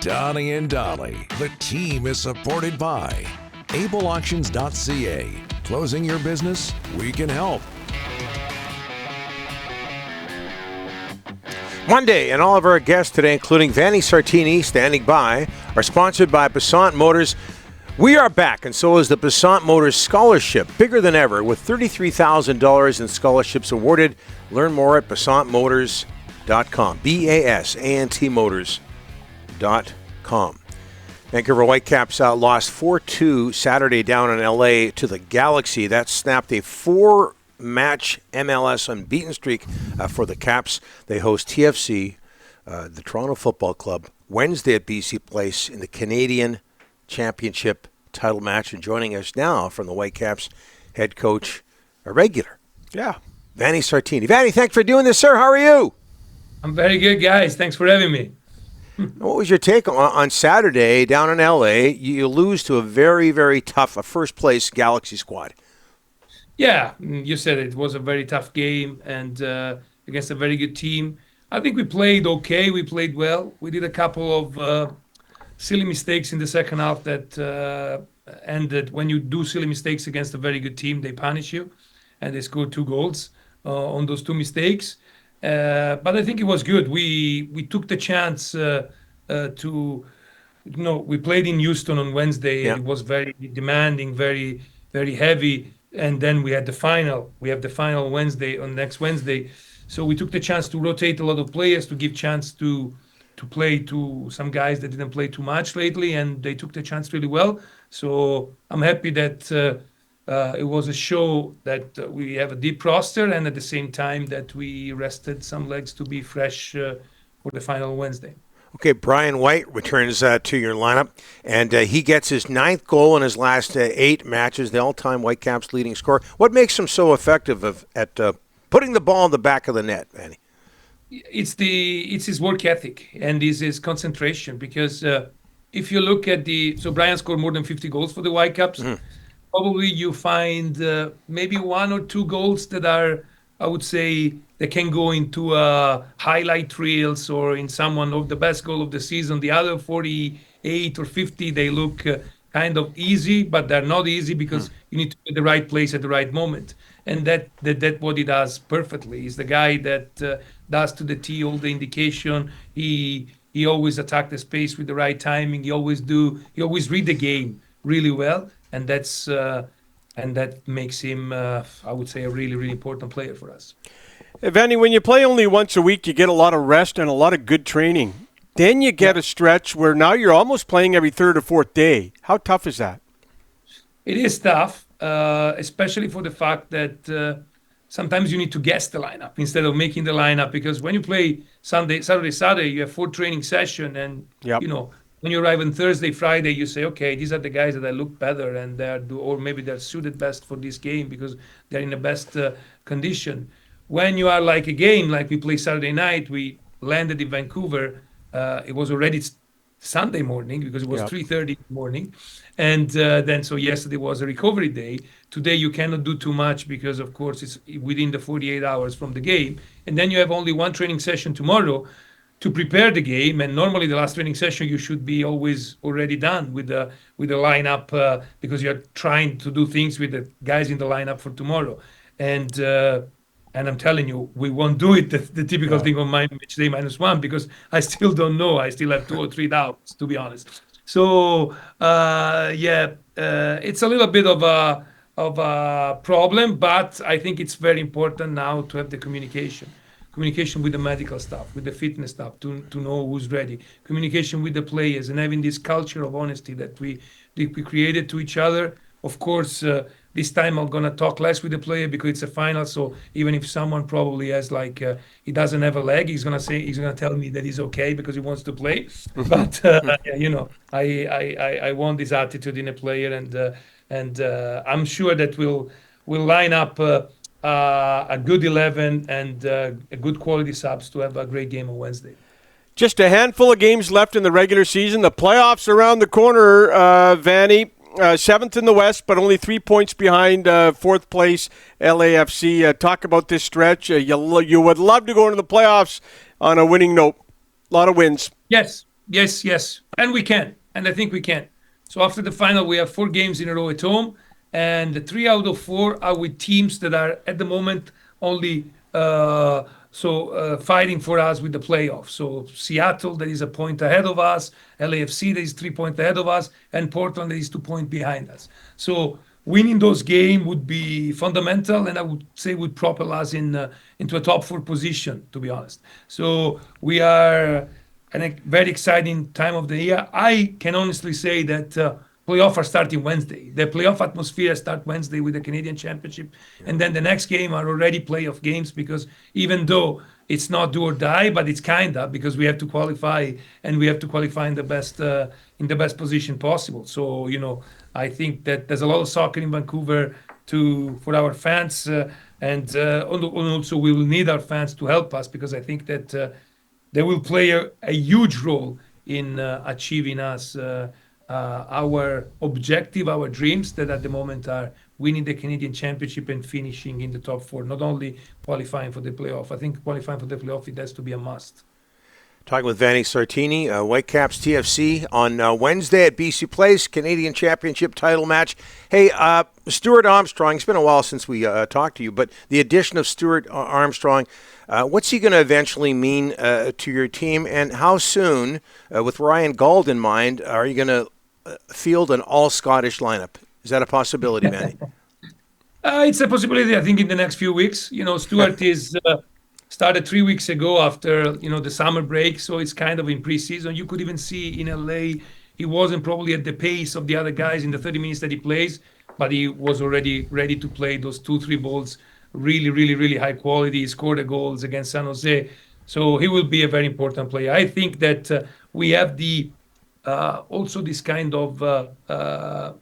Donnie and Dolly. The team is supported by ableauctions.ca. Closing your business? We can help. Monday, and all of our guests today, including Vanni Sartini, standing by, are sponsored by Passant Motors. We are back, and so is the Passant Motors Scholarship, bigger than ever, with $33,000 in scholarships awarded. Learn more at PassantMotors.com, BASANTMotors.com. Vancouver Whitecaps lost 4-2 Saturday down in L.A. to the Galaxy. That snapped a four-match MLS unbeaten streak for the Caps. They host TFC, the Toronto Football Club, Wednesday at BC Place in the Canadian Championship title match. And joining us now from the Whitecaps, head coach, a regular, Vanni Sartini. Vanni, thanks for doing this, sir. How are you? I'm very good, guys. Thanks for having me. What was your take on Saturday down in L.A.? You lose to a very, very tough first-place Galaxy squad. Yeah, you said it was a very tough game and against a very good team. I think we played okay. We played well. We did a couple of silly mistakes in the second half that ended. When you do silly mistakes against a very good team, they punish you, and they scored 2 goals on those 2 mistakes. But I think it was good. We took the chance we played in Houston on Wednesday. Yeah. And it was very demanding, very, very heavy. And then we had the final. We have the final next Wednesday. So we took the chance to rotate a lot of players, to give chance to play to some guys that didn't play too much lately, and they took the chance really well. So I'm happy that it was a show that we have a deep roster, and at the same time that we rested some legs to be fresh for the final Wednesday. Okay, Brian White returns to your lineup, and he gets his 9th goal in his last 8 matches, the all-time Whitecaps leading scorer. What makes him so effective at putting the ball in the back of the net, Vanni? It's his work ethic and his concentration, because if you look at so Brian scored more than 50 goals for the Whitecaps. Mm-hmm. Probably you find maybe 1 or 2 goals that are, I would say, they can go into highlight reels or in someone of the best goal of the season. The other 48 or 50, they look kind of easy, but they're not easy because you need to be at the right place at the right moment. And that what he does perfectly. He's the guy that does to the T all the indication. He always attack the space with the right timing. He always read the game really well. And that makes him, I would say, a really, really important player for us. Vanni, when you play only once a week, you get a lot of rest and a lot of good training. Then you get a stretch where now you're almost playing every 3rd or 4th day. How tough is that? It is tough, especially for the fact that sometimes you need to guess the lineup instead of making the lineup, because when you play Saturday, you have 4 training sessions, and when you arrive on Thursday, Friday, you say, okay, these are the guys that I look better, and or maybe they're suited best for this game because they're in the best condition. When you are like a game, like we play Saturday night, we landed in Vancouver. It was already Sunday morning because it was 3:30 in the morning. And then yesterday was a recovery day. Today you cannot do too much because, of course, it's within the 48 hours from the game. And then you have only 1 training session tomorrow to prepare the game, and normally the last training session you should be always already done with the lineup because you're trying to do things with the guys in the lineup for tomorrow. And I'm telling you, we won't do it the typical thing on my match day -1 because I still don't know. I still have 2 or 3 doubts, to be honest. So it's a little bit of a problem, but I think it's very important now to have the communication with the medical staff, with the fitness staff, to know who's ready, communication with the players, and having this culture of honesty that we created to each other. Of course, this time I'm going to talk less with the player because it's a final. So even if someone probably has he doesn't have a leg, he's going to tell me that he's okay because he wants to play. But I want this attitude in a player, and I'm sure that we'll line up a good 11 and a good quality subs to have a great game on Wednesday. Just a handful of games left in the regular season. The playoffs around the corner, Vanni. 7th in the West, but only 3 points behind 4th place LAFC. Talk about this stretch. You would love to go into the playoffs on a winning note. A lot of wins. Yes, Yes, and we can, and I think we can. So after the final, we have 4 games in a row at home, and the 3 out of 4 are with teams that are at the moment only fighting for us with the playoffs. So Seattle, that is a point ahead of us, LAFC, that is 3 points ahead of us, and Portland, that is 2 points behind us. So winning those games would be fundamental, and I would say would propel us into a top 4 position, to be honest. So we are at a very exciting time of the year. I can honestly say that playoffs are starting Wednesday. The playoff atmosphere starts Wednesday with the Canadian Championship, and then the next game are already playoff games, because even though it's not do or die, but it's kinda, because we have to qualify, and we have to qualify in the best position possible. So I think that there's a lot of soccer in Vancouver for our fans, and also we will need our fans to help us, because I think that they will play a huge role in achieving us our objective, our dreams, that at the moment are winning the Canadian Championship and finishing in the top 4, not only qualifying for the playoff. I think qualifying for the playoff, it has to be a must. Talking with Vanni Sartini, Whitecaps TFC on Wednesday at BC Place, Canadian Championship title match. Hey, Stuart Armstrong, it's been a while since we talked to you, but the addition of Stuart Armstrong, what's he going to eventually mean to your team, and how soon, with Ryan Gauld in mind, are you going to field an all-Scottish lineup? Is that a possibility, Vanni? It's a possibility, I think, in the next few weeks. Stuart is... started 3 weeks ago after the summer break, so it's kind of in preseason. You could even see in LA he wasn't probably at the pace of the other guys in the 30 minutes that he plays, but he was already ready to play those 2-3 balls, really high quality. He scored the goals against San Jose, so he will be a very important player. I think that we have the also this kind of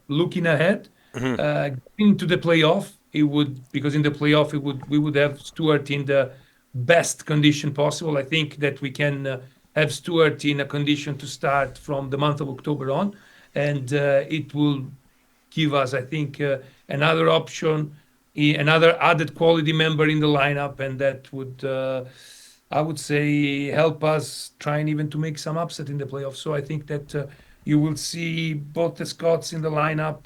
looking ahead into the playoff. Because in the playoff we would have Stuart in the best condition possible. I think that we can have Stuart in a condition to start from the month of October on, and it will give us, I think, another option, another added quality member in the lineup, and that would, I would say, help us trying even to make some upset in the playoffs. So I think that you will see both the Scots in the lineup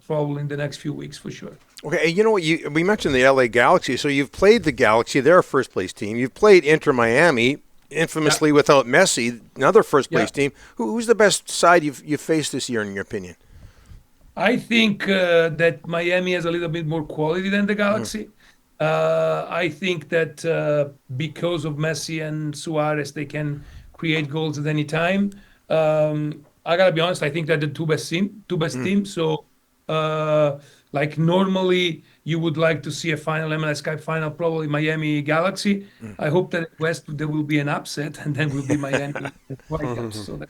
probably in the next few weeks for sure. Okay, you know what? We mentioned the LA Galaxy, so you've played the Galaxy. They're a first-place team. You've played Inter Miami, infamously without Messi, another first-place team. Who's the best side you've faced this year, in your opinion? I think that Miami has a little bit more quality than the Galaxy. I think that because of Messi and Suarez, they can create goals at any time. I gotta be honest, I think they're the two best teams. So like normally you would like to see a final MLS Cup final, probably Miami Galaxy. I hope that at West there will be an upset, and then will be Miami Whitecaps. So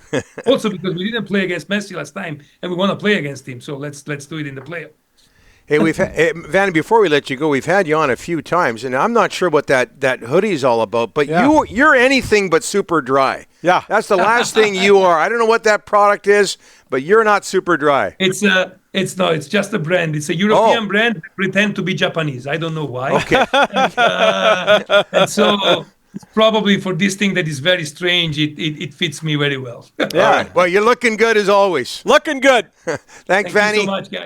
also because we didn't play against Messi last time, and we want to play against him, so let's do it in the playoff. Hey, Vanni, before we let you go, we've had you on a few times, and I'm not sure what that hoodie is all about, but you're anything but super dry. Yeah. That's the last thing you are. I don't know what that product is, but you're not super dry. It's just a brand. It's a European brand that pretend to be Japanese. I don't know why. Okay. And so probably for this thing that is very strange, it fits me very well. Yeah. All right. Well, you're looking good as always. Looking good. Thanks, Vanni. Thank you so much, guys.